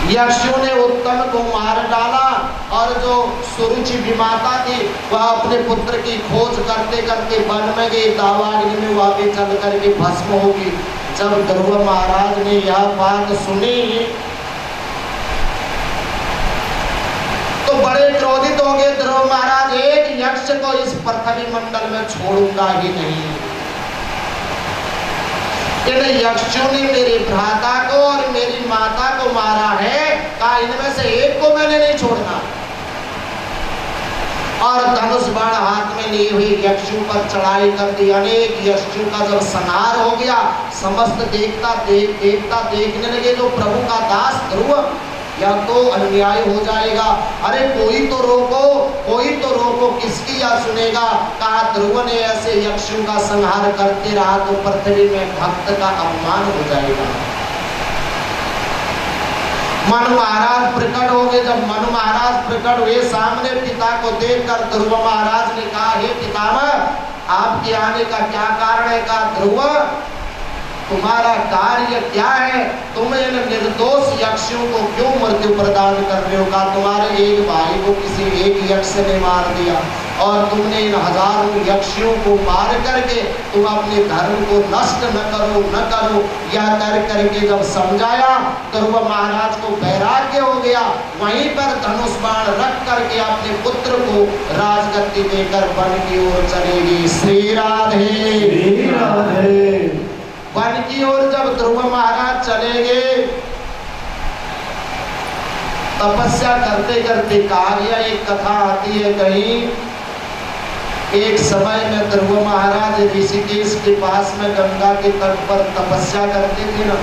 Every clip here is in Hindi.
यक्षों ने उत्तम को मार डाला और जो सुरुचि विमाता थी वह अपने पुत्र की खोज करते करते वन में गई, दावाग्नि में वह भी चल करके भस्म होगी। जब ध्रुव महाराज ने यह बात सुनी तो बड़े क्रोधित हो गए। ध्रुव महाराज, एक यक्ष को इस पृथ्वी मंडल में छोड़ूंगा ही नहीं। इन यक्षों ने मेरे भ्राता को और मेरी माता को मारा है, कहा इनमें से एक को मैंने नहीं छोड़ना। और धनुष बाण हाथ में लिए हुए यक्षों पर चढ़ाई कर दी। अनेक यक्षों का जब संहार हो गया, समस्त देवता देखने लगे जो प्रभु का दास ध्रुव या तो अन्याय हो जाएगा, अरे कोई तो रोको, किसकी या सुनेगा। कहा ध्रुव ने ऐसे यक्षों का संहार करते रहा तो पृथ्वी में भक्त का अपमान हो जाएगा। मनु महाराज प्रकट हो गए। जब मनु महाराज प्रकट हुए सामने पिता को देखकर ध्रुव महाराज ने कहा, हे पितामह, आपके आने का क्या कारण है। कहा ध्रुव, तुम्हारा कार्य क्या है, तुम इन निर्दोष यक्षों को क्यों मृत्यु प्रदान कर रहे हो। कहा तुम्हारे एक भाई को किसी एक यक्ष ने मार दिया और तुमने इन हजारों यक्षों को मार करके तुम अपने धर्म को नष्ट न करो या कर करके जब समझाया, ध्रुव महाराज को वैराग्य हो गया। वहीं पर धनुष बाण रख करके अपने पुत्र को राजगद्दी देकर वन की ओर चलेगी। श्री राधे। वन की ओर जब ध्रुव महाराज चले गए, तपस्या करते करते कहा गया, एक कथा आती है कहीं, एक समय में ध्रुव महाराज ऋषिकेश के पास में गंगा के तट पर तपस्या करते थे ना,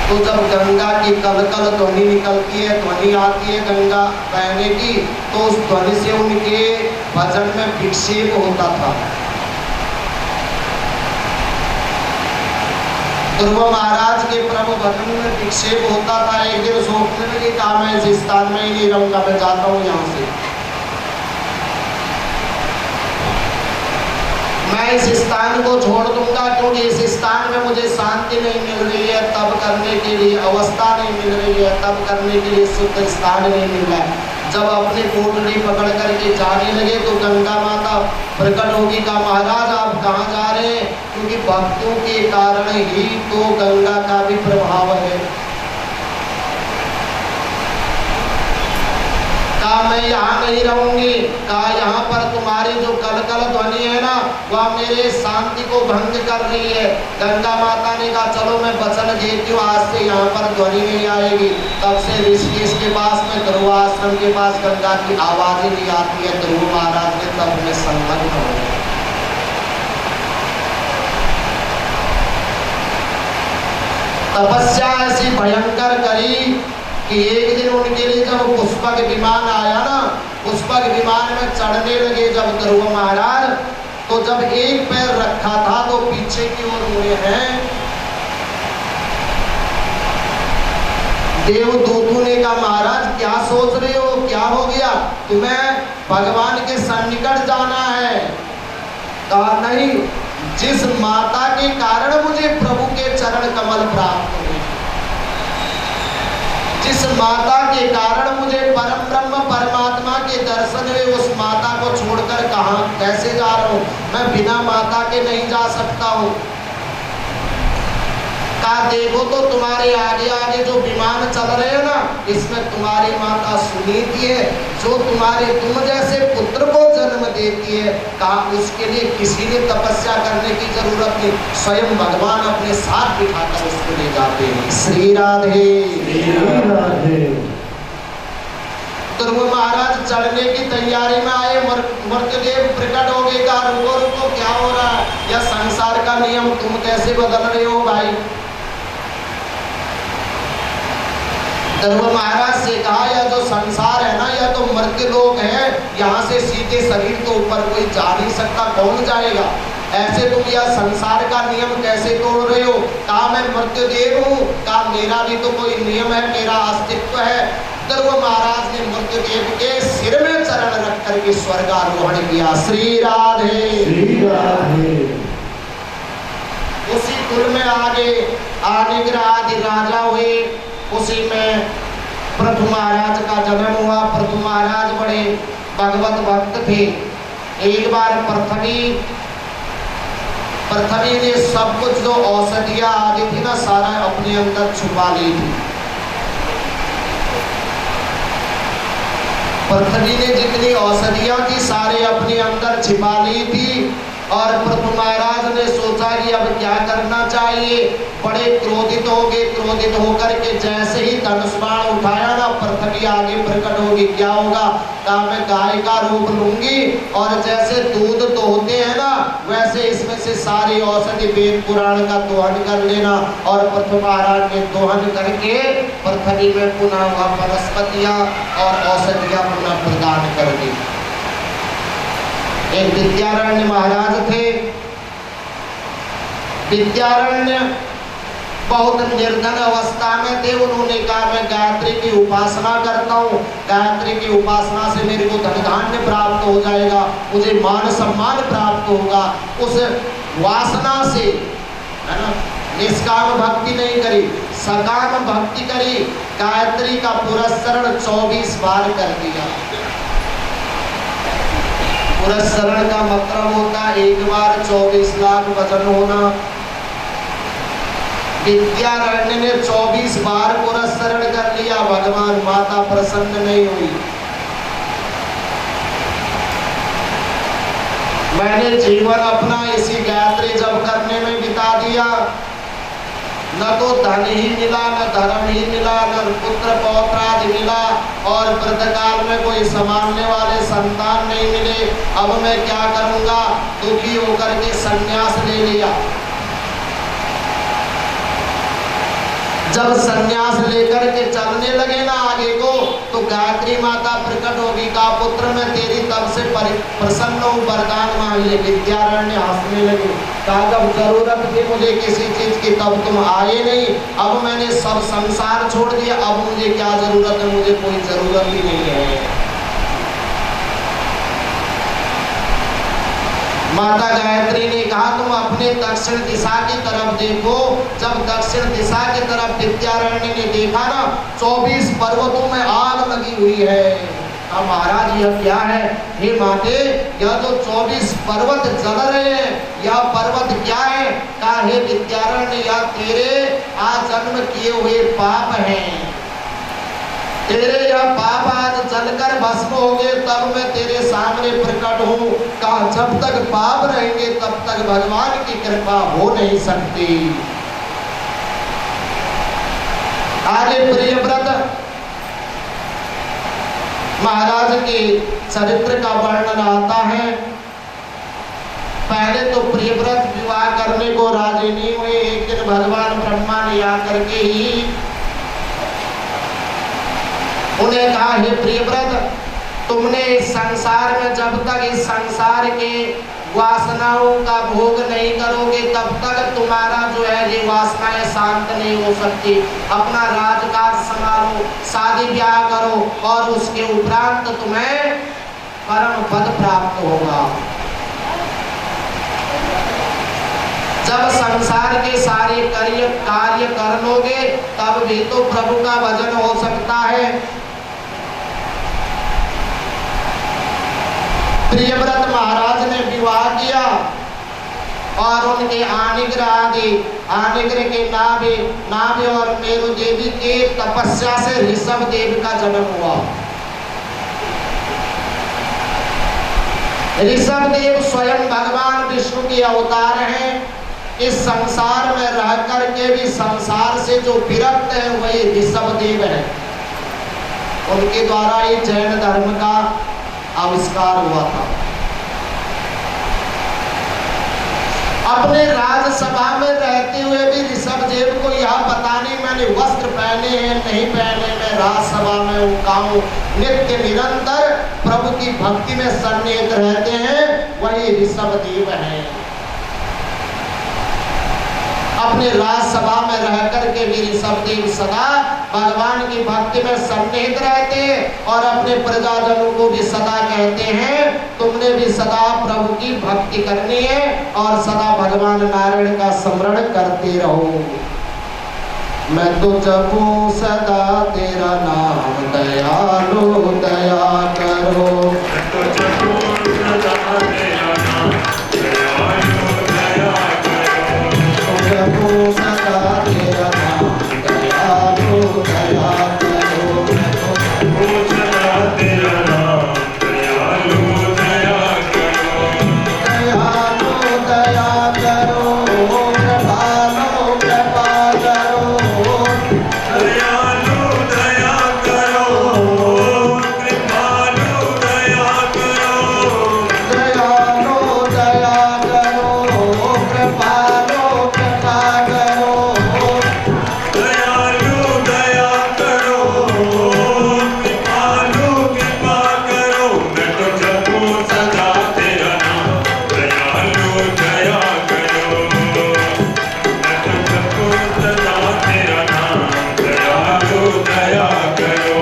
तो जब गंगा की कलकल ध्वनि निकलती है, ध्वनि आती है गंगा बहने की, तो उस ध्वनि से उनके भजन में विक्षेप होता था। ध्रुव महाराज के प्रभु भजन में विक्षेप होता था। एक दिन सोचने लगे, कहा मैं इस स्थान में ही नहीं रहूंगा, मैं जाता हूँ यहाँ से, मैं इस स्थान को छोड़ दूंगा, क्योंकि इस स्थान में मुझे शांति नहीं मिल रही है, तब करने के लिए अवस्था नहीं मिल रही है, तब करने के लिए शुद्ध स्थान नहीं मिल रहा है। जब अपनी पोटली पकड़ करके जाने लगे तो गंगा माता प्रकट होगी। कहा महाराज आप कहाँ जा रहे हैं, क्योंकि भक्तों के कारण ही तो गंगा का भी प्रभाव है। कहा मैं यहाँ नहीं रहूंगी। कहा यहाँ पर तुम्हारी जो कलकल ध्वनि है ना, वह मेरे शांति को भंग कर रही है। गंगा माता ने कहा चलो मैं वचन देती हूँ, आज से यहाँ पर ध्वनि नहीं आएगी। तब से ऋषिकेश के पास में ध्रुव आश्रम के पास गंगा की आवाज ही नहीं आती है। ध्रुव महाराज ने तब में संलग्न हो गए। तपस्या ऐसी भयंकर करी कि एक दिन उनके लिए जब पुष्पक विमान आया ना, पुष्पक विमान में चढ़ने लगे जब ध्रुव महाराज, तो जब एक पैर रखा था तो पीछे की ओर मुड़े हैं। देवदूतों ने कहा महाराज क्या सोच रहे हो, क्या हो गया, तुम्हें भगवान के सन्निकट जाना है। कहा नहीं, जिस माता के कारण मुझे प्रभु के चरण कमल प्राप्त हुए, जिस माता के कारण मुझे परम ब्रह्म परमात्मा के दर्शन हुए, उस माता को छोड़कर कहां कैसे जा रहा हूं, मैं बिना माता के नहीं जा सकता हूं। कहा देखो तो तुम्हारे आगे आगे जो विमान चल रहे हैं ना, इसमें तुम्हारी माता सुनीति है, जो तुम जैसे पुत्र को जन्म देती है। कहा उसके लिए किसी ने तपस्या करने की जरूरत नहीं, स्वयं भगवान अपने साथ बिठाकर उसको ले जाते हैं। श्री राधे। ध्रुव महाराज चढ़ने की तैयारी में आए, मर्त्यदेव प्रकट हो गए। कहा रुको क्या हो रहा है, यह संसार का नियम तुम कैसे बदल रहे हो भाई। ध्रुव महाराज से कहा यह जो संसार है ना, यह तो मर्त्य लोक है, यहाँ से सीधे शरीर के ऊपर कोई जा नहीं सकता, कौन जाएगा, ऐसे तुम यह संसार का नियम कैसे तोड़ रहे हो। कहा मैं मर्त्यदेव हूँ, कहा मेरा भी तो कोई नियम है, मेरा अस्तित्व है। ध्रुव महाराज ने मर्त्यदेव के सिर में चरण रख करके स्वर्गारोहण किया। श्री राधे। श्री राधे। उसी कुल में आगे आनिग्र आदि राजा हुए, उसी में पृथु महाराज का जन्म हुआ। पृथु महाराज बड़े भगवत भक्त थे। एक बार पृथ्वी ने सब कुछ जो औषधियां आदि थी ना, सारा अपने अंदर छुपा ली थी। पृथ्वी ने जितनी औषधियां थी सारे अपने अंदर छिपा ली थी। और पृथु महाराज ने सोचा कि अब क्या करना चाहिए। बड़े क्रोधित हो गए। क्रोधित होकर के जैसे ही धनुष बाण उठाया ना, पृथ्वी आगे प्रकट होगी। क्या होगा? कहा मैं गाय का रूप लूंगी और जैसे दूध दोहते हैं ना, वैसे इसमें से सारी औषधि वेद पुराण का दोहन कर लेना। और पृथु महाराज ने दोहन करके पृथ्वी में पुनः वह वनस्पतियां और औषधियां पुनः प्रदान कर दी। एक विद्यारण्य महाराज थे। विद्यारण्य बहुत निर्धन अवस्था में थे। उन्होंने कहा मैं गायत्री की उपासना करता हूँ, गायत्री की उपासना से मेरे को धन धान्य प्राप्त हो जाएगा, मुझे मान सम्मान प्राप्त होगा। उस वासना से, है ना, निष्काम भक्ति नहीं करी, सकाम भक्ति करी। गायत्री का पुरस्करण 24 बार कर दिया। पुरस्करण का मतलब होता एक बार 24 लाख वजन होना। विद्यारण्य ने 24 बार पुरस्करण कर लिया। भगवान माता प्रसन्न नहीं हुई। मैंने जीवन अपना इसी गायत्री जप करने में बिता दिया। न तो धन ही मिला, न धर्म ही मिला, न पुत्र पौत्र आदि मिला, और वृद्धकाल में कोई संभालने वाले संतान नहीं मिले। अब मैं क्या करूंगा? दुखी होकर के संन्यास ले लिया। जब संन्यास लेकर के चलने लगे ना आगे को, तो गायत्री माता प्रकट होगी। का पुत्र मैं तेरी तब से प्रसन्न हूँ, वरदान मांग ले। विद्यारण्य हंसने लगे। कहा जब जरूरत थी मुझे किसी चीज की तब तुम आए नहीं, अब मैंने सब संसार छोड़ दिया, अब मुझे क्या जरूरत है? मुझे कोई जरूरत ही नहीं है। माता गायत्री ने कहा तुम अपने दक्षिण दिशा की तरफ देखो। जब दक्षिण दिशा की तरफ विद्यारण्य ने देखा ना, 24 पर्वतों में आग लगी हुई है। अब महाराज यह क्या है? हे माते, यह तो 24 पर्वत जल रहे हैं, यह पर्वत क्या है? कहा हे विद्यारण्य, यह तेरे आजन्म किए हुए पाप हैं। तेरे यह पाप आज जलकर भस्म हो गए, तब मैं तेरे सामने प्रकट हूँ। कहा जब तक पाप रहेंगे तब तक भगवान की कृपा हो नहीं सकती। आगे प्रियव्रत महाराज के चरित्र का वर्णन आता है। पहले तो प्रियव्रत विवाह करने को राजी नहीं हुए। एक दिन भगवान ब्रह्मा ने आकर के ही उन्हें कहा हे प्रियव्रत, तुमने इस संसार में जब तक इस संसार के वासनाओं का भोग नहीं करोगे तब तक तुम्हारा जो है ये वासनाएं शांत नहीं हो सकती। अपना राजकाज संभालो, शादी ब्याह करो और उसके उपरांत तुम्हें परम पद प्राप्त होगा। जब संसार के सारे कार्य कर लोगे तब भी तो प्रभु का भजन हो सकता है। प्रियव्रत महाराज ने विवाह किया और उनके आनिग्र के नाभि और मेरु देवी के तपस्या से ऋषभ देव का जन्म हुआ। ऋषभ देव स्वयं भगवान विष्णु के अवतार हैं। इस संसार में रह करके भी संसार से जो विरक्त है वही ऋषभ देव है। उनके द्वारा ही जैन धर्म का आविष्कार हुआ था। अपने राजसभा में रहते हुए भी ऋषभ देव को यह पता नहीं मैंने वस्त्र पहने हैं नहीं पहने, मैं राजसभा में उनकाऊं। नित्य निरंतर प्रभु की भक्ति में सन्निहित रहते हैं, वही ऋषभ देव है। अपने राजसभा में रह करके भी ऋषभदेव सदा भगवान की भक्ति में सन्निहित रहते और अपने प्रजाजनों को भी सदा कहते हैं तुमने भी सदा प्रभु की भक्ति करनी है और सदा भगवान नारायण का स्मरण करते रहो। मैं तो जपूं सदा तेरा नाम दयालु दया करो। मैं तो जपूं सदा तेरा नाम दयालु दया करो। जपूं सदा तेरा नाम दयालु दया करो। जपूं सदा तेरा नाम दयालु दया करो। दयालु दया करो कृपालु कृपा करो। दयालु दया करो कृपालु दया करो। दयालु दया करो कृपालु कृपा करो। दयालु दया करो कृपालु कृपा करो। मैं तो जपूं सदा तेरा नाम दयालु दया करो। मैं तो जपूं सदा तेरा नाम दयालु दया करो।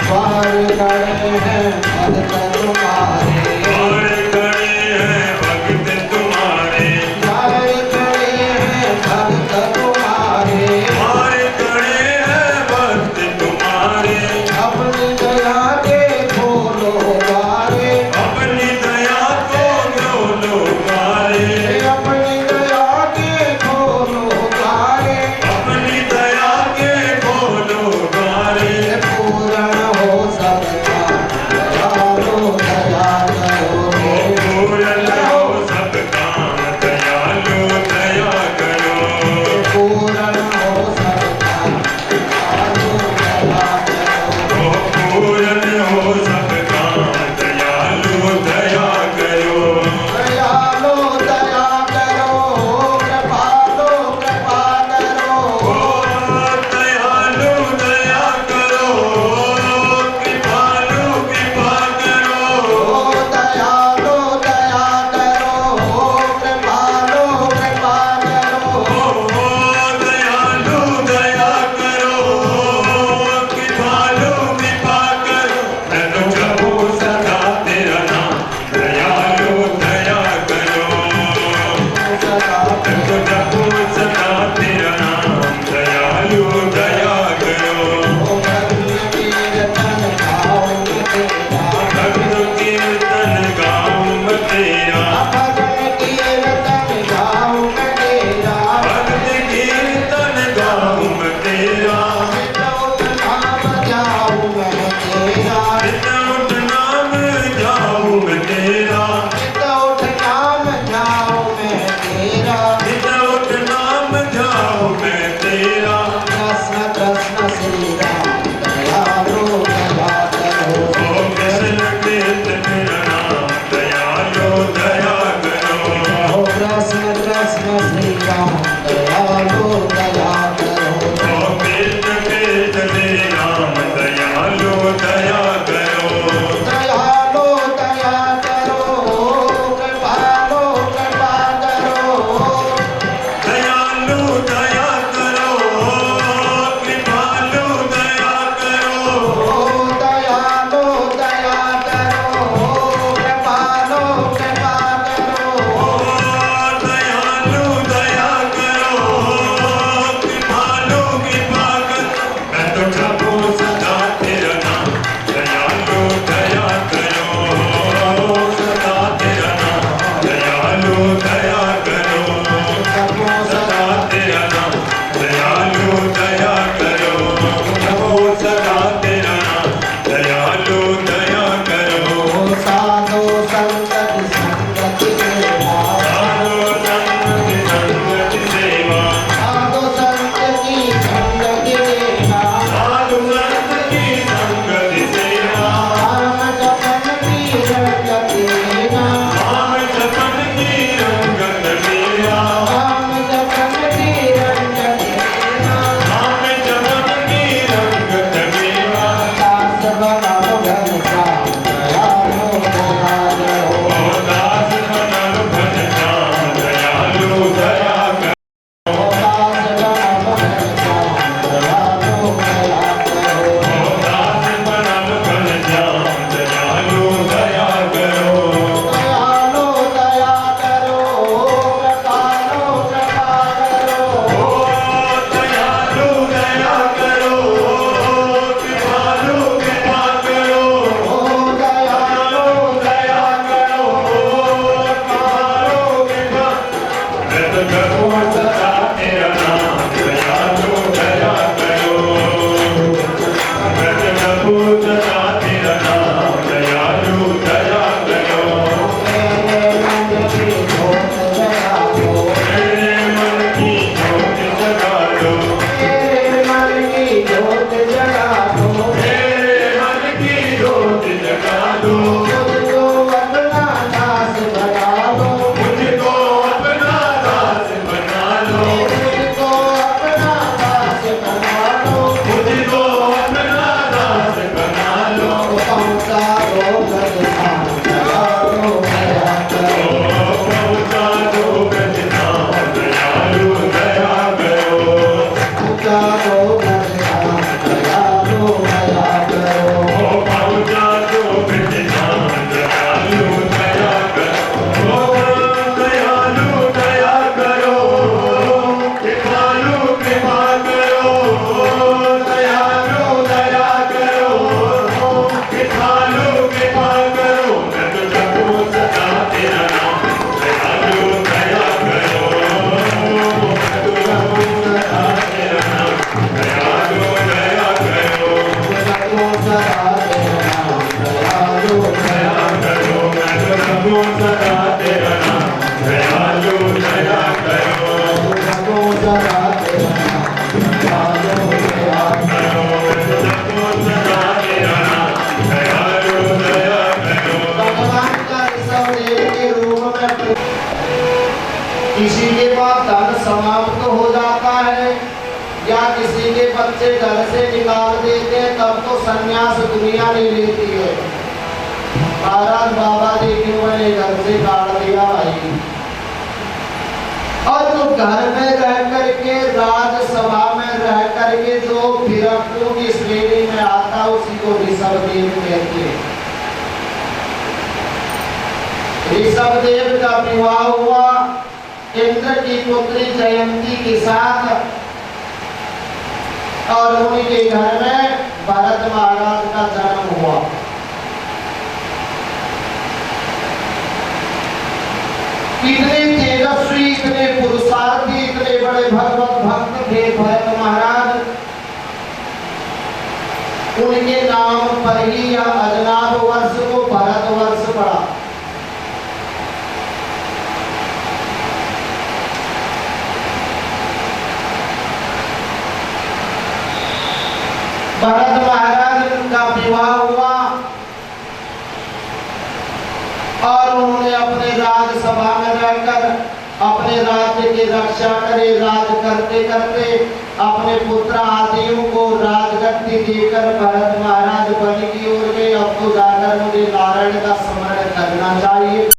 द्वार खड़े हैं भक्त तुम्हारे। द्वार खड़े हैं भक्त तुम्हारे। द्वार खड़े हैं भक्त तुम्हारे। द्वार खड़े हैं भक्त तुम्हारे। अपनी दया के खोलो द्वारे। अपनी दया को खोलो द्वारे। अपनी दया के खोलो द्वारे। अपनी दया के खोलो द्वारे। पूर्ण हो सबका दयालु दया करो। पूर्ण हो सबका दयालु दया करो। पूर्ण हो सबका दयालु दया करो। पूर्ण हो सबका दयालु दया करो। दयालु दया करो कृपालु कृपा करो। दयालु दया करो कृपालु कृपा करो। दयालु दया करो कृपालु कृपा करो। दयालु दया करो कृपालु कृपा करो। मैं तो जपूं सदा तेरा नाम दयालु दया करो। मैं तो जपूं सदा तेरा नाम दयालु दया करो। भक्त कीर्तन गाऊं तेरा। भक्त कीर्तन गाऊं तेरा। भक्त कीर्तन गाऊं तेरा। भक्त कीर्तन गाऊं तेरा। वितौत नाम जाऊं मैं तेरा। वितौत नाम जाऊं मैं तेरा। वितौत नाम जाऊं मैं तेरा। वितौत नाम जाऊं मैं तेरा। कृष्ण कृष्ण श्री राम दयालु दया करो। ओ कृष्ण कृष्ण तेरा नाम दयालु दया करो। ओ कृष्ण कृष्ण श्री राम दयालु दया करो। ओ कृष्ण कृष्ण श्री राम दयालु दया करो। दयालु दया करो कृपालु कृपा करो। दयालु दया करो कृपालु दया करो। दयालु दया करो कृपालु कृपा करो। दयालु दया करो किसी के पास धन समाप्त हो जाता है या किसी के बच्चे घर से निकाल देते हैं तब तो संन्यास दुनिया ले लेती है। महाराज बाबा जी क्यों मैंने घर से काट दिया भाई। और तो घर में रह करके राजसभा में रह करके जो फिरकों की श्रेणी में आता उसी को ऋषभदेव कहते हैं। ऋषभदेव का विवाह हुआ इंद्र की पुत्री जयंती के साथ और उनके घर में भरत महाराज का जन्म हुआ। इतने तेजस्वी, इतने पुरुषार्थी, इतने बड़े भगवत भक्त थे भरत महाराज। उनके नाम पर ही यह अजनाभ वर्ष को भरत वर्ष पड़ा। भरत महाराज का विवाह हुआ और उन्होंने अपने राजसभा में रहकर अपने राज्य की रक्षा करे। राज करते करते अपने पुत्र आदियों को राजगद्दी देकर भरत महाराज वन की ओर गए। अब तो जाकर मुझे नारायण का स्मरण करना चाहिए।